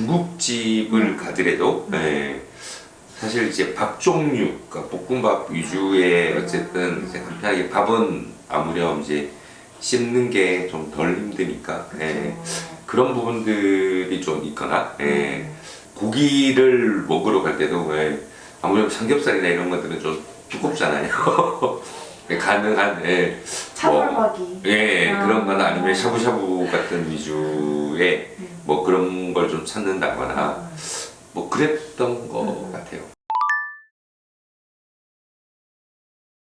중국집을 가더라도 사실 이제 밥 종류, 그러니까 볶음밥 위주의 어쨌든 이제 간편하게 밥은 아무렴 이제 씹는 게 좀 덜 힘드니까 그런 부분들이 좀 있거나 고기를 먹으러 갈 때도 아무래도 삼겹살이나 이런 것들은 좀 두껍잖아요. 가능한 차돌박이 그런 거나 아니면 샤브샤브 같은 위주의 뭐 그런 걸 좀 찾는다거나 뭐 그랬던 것 같아요.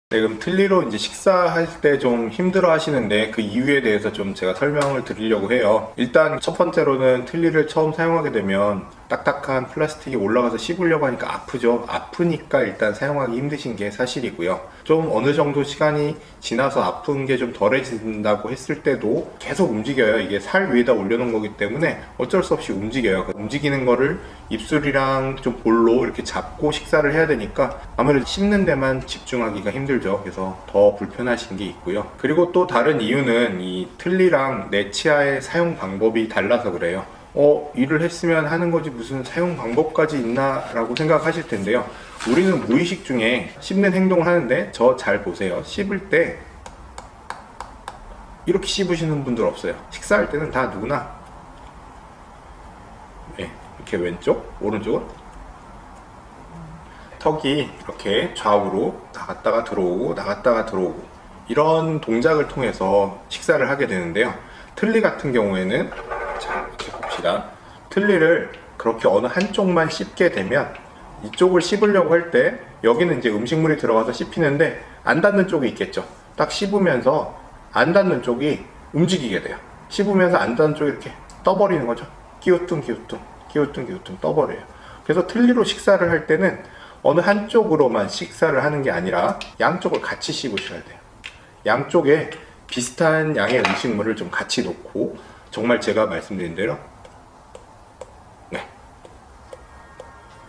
네, 그럼 틀니로 이제 식사할 때 좀 힘들어 하시는데 그 이유에 대해서 좀 제가 설명을 드리려고 해요. 일단 첫 번째로는 틀니를 처음 사용하게 되면 딱딱한 플라스틱이 올라가서 씹으려고 하니까 아프죠. 아프니까 일단 사용하기 힘드신 게 사실이고요. 좀 어느 정도 시간이 지나서 아픈 게 좀 덜해진다고 했을 때도 계속 움직여요. 이게 살 위에다 올려놓은 거기 때문에 어쩔 수 없이 움직여요. 움직이는 거를 입술이랑 좀 볼로 이렇게 잡고 식사를 해야 되니까 아무래도 씹는 데만 집중하기가 힘들죠. 그래서 더 불편하신 게 있고요. 그리고 또 다른 이유는 이 틀니랑 내 치아의 사용 방법이 달라서 그래요. 일을 했으면 하는 거지 무슨 사용 방법까지 있나 라고 생각하실 텐데요. 우리는 무의식 중에 씹는 행동을 하는데 저 잘 보세요. 씹을 때 이렇게 씹으시는 분들 없어요. 식사할 때는 다 누구나 이렇게 왼쪽, 오른쪽은 턱이 이렇게 좌우로 나갔다가 들어오고 나갔다가 들어오고 이런 동작을 통해서 식사를 하게 되는데요. 틀니 같은 경우에는 자, 이렇게 봅시다. 틀니를 그렇게 어느 한쪽만 씹게 되면 이쪽을 씹으려고 할 때 여기는 이제 음식물이 들어가서 씹히는데 안 닿는 쪽이 있겠죠. 딱 씹으면서 안 닿는 쪽이 움직이게 돼요. 씹으면서 안 닿는 쪽이 이렇게 떠버리는 거죠. 끼우뚱 끼우뚱 끼우뚱 끼우뚱 떠버려요. 그래서 틀니로 식사를 할 때는 어느 한쪽으로만 식사를 하는 게 아니라 양쪽을 같이 씹으셔야 돼요. 양쪽에 비슷한 양의 음식물을 좀 같이 놓고 정말 제가 말씀드린 대로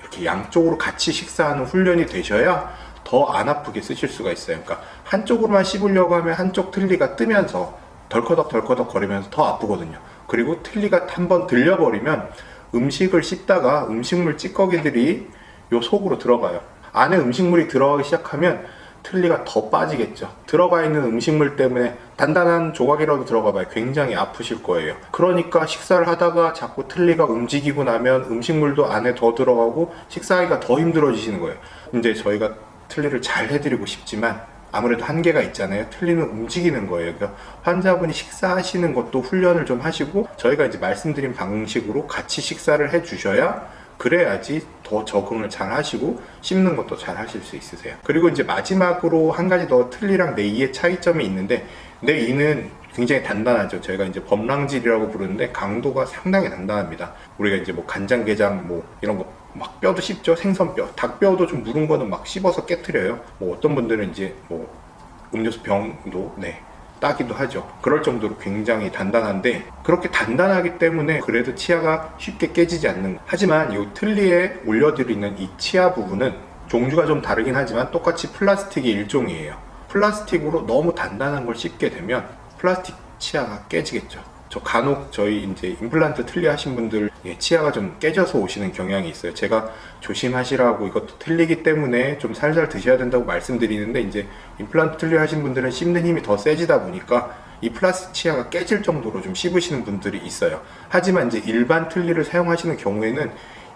이렇게 양쪽으로 같이 식사하는 훈련이 되셔야 더 안 아프게 쓰실 수가 있어요. 그러니까 한쪽으로만 씹으려고 하면 한쪽 틀니가 뜨면서 덜커덕 덜커덕 거리면서 더 아프거든요. 그리고 틀니가 한번 들려버리면 음식을 씹다가 음식물 찌꺼기들이 요 속으로 들어가요. 안에 음식물이 들어가기 시작하면 틀니가 더 빠지겠죠. 들어가 있는 음식물 때문에 단단한 조각이라도 들어가 봐요. 굉장히 아프실 거예요. 그러니까 식사를 하다가 자꾸 틀니가 움직이고 나면 음식물도 안에 더 들어가고 식사하기가 더 힘들어지시는 거예요. 이제 저희가 틀니를 잘 해드리고 싶지만 아무래도 한계가 있잖아요. 틀니는 움직이는 거예요. 그러니까 환자분이 식사하시는 것도 훈련을 좀 하시고 저희가 이제 말씀드린 방식으로 같이 식사를 해 주셔야 그래야지 더 적응을 잘 하시고 씹는 것도 잘 하실 수 있으세요. 그리고 이제 마지막으로 한 가지 더 틀니랑 내 이의 차이점이 있는데 내 이는 굉장히 단단하죠. 저희가 이제 범랑질이라고 부르는데 강도가 상당히 단단합니다. 우리가 이제 뭐 간장게장 뭐 이런 거 막 뼈도 씹죠. 생선뼈, 닭뼈도 좀 무른 거는 막 씹어서 깨트려요. 뭐 어떤 분들은 이제 뭐 음료수 병도 따기도 하죠. 그럴 정도로 굉장히 단단한데 그렇게 단단하기 때문에 그래도 치아가 쉽게 깨지지 않는. 하지만 이 틀니에 올려드리는 이 치아 부분은 종류가 좀 다르긴 하지만 똑같이 플라스틱의 일종이에요. 플라스틱으로 너무 단단한 걸 씹게 되면 플라스틱 치아가 깨지겠죠. 저 간혹 저희 이제 임플란트 틀니 하신 분들 치아가 좀 깨져서 오시는 경향이 있어요. 제가 조심하시라고 이것도 틀니기 때문에 좀 살살 드셔야 된다고 말씀드리는데 이제 임플란트 틀니 하신 분들은 씹는 힘이 더 세지다 보니까 이 플라스틱 치아가 깨질 정도로 좀 씹으시는 분들이 있어요. 하지만 이제 일반 틀니를 사용하시는 경우에는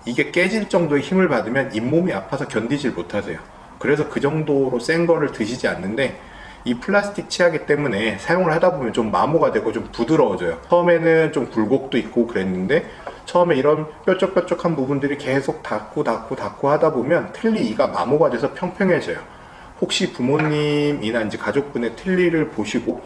이게 깨질 정도의 힘을 받으면 잇몸이 아파서 견디질 못하세요. 그래서 그 정도로 센 거를 드시지 않는데 이 플라스틱 치아기 때문에 사용을 하다 보면 좀 마모가 되고 좀 부드러워져요. 처음에는 좀 굴곡도 있고 그랬는데 처음에 이런 뾰족뾰족한 부분들이 계속 닿고 하다 보면 틀니 이가 마모가 돼서 평평해져요. 혹시 부모님이나 이제 가족분의 틀니를 보시고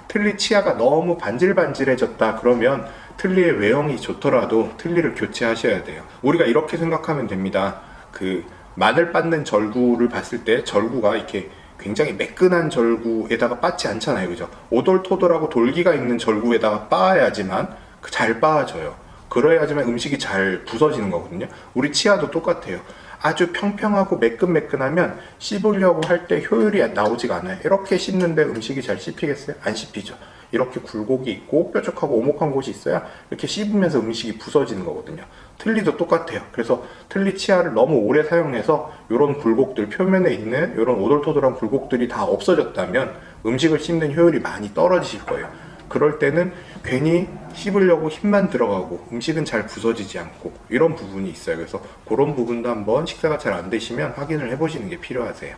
틀니 치아가 너무 반질반질해졌다 그러면 틀니의 외형이 좋더라도 틀니를 교체하셔야 돼요. 우리가 이렇게 생각하면 됩니다. 그 마늘 빻는 절구를 봤을 때 절구가 이렇게 굉장히 매끈한 절구에다가 빻지 않잖아요. 그죠? 오돌토돌하고 돌기가 있는 절구에다가 빻아야지만 잘 빻아져요. 그래야지만 음식이 잘 부서지는 거거든요. 우리 치아도 똑같아요. 아주 평평하고 매끈매끈하면 씹으려고 할 때 효율이 나오지가 않아요. 이렇게 씹는데 음식이 잘 씹히겠어요? 안 씹히죠. 이렇게 굴곡이 있고 뾰족하고 오목한 곳이 있어야 이렇게 씹으면서 음식이 부서지는 거거든요. 틀니도 똑같아요. 그래서 틀니 치아를 너무 오래 사용해서 이런 굴곡들, 표면에 있는 이런 오돌토돌한 굴곡들이 다 없어졌다면 음식을 씹는 효율이 많이 떨어지실 거예요. 그럴 때는 괜히 씹으려고 힘만 들어가고 음식은 잘 부서지지 않고 이런 부분이 있어요. 그래서 그런 부분도 한번 식사가 잘 안 되시면 확인을 해보시는 게 필요하세요.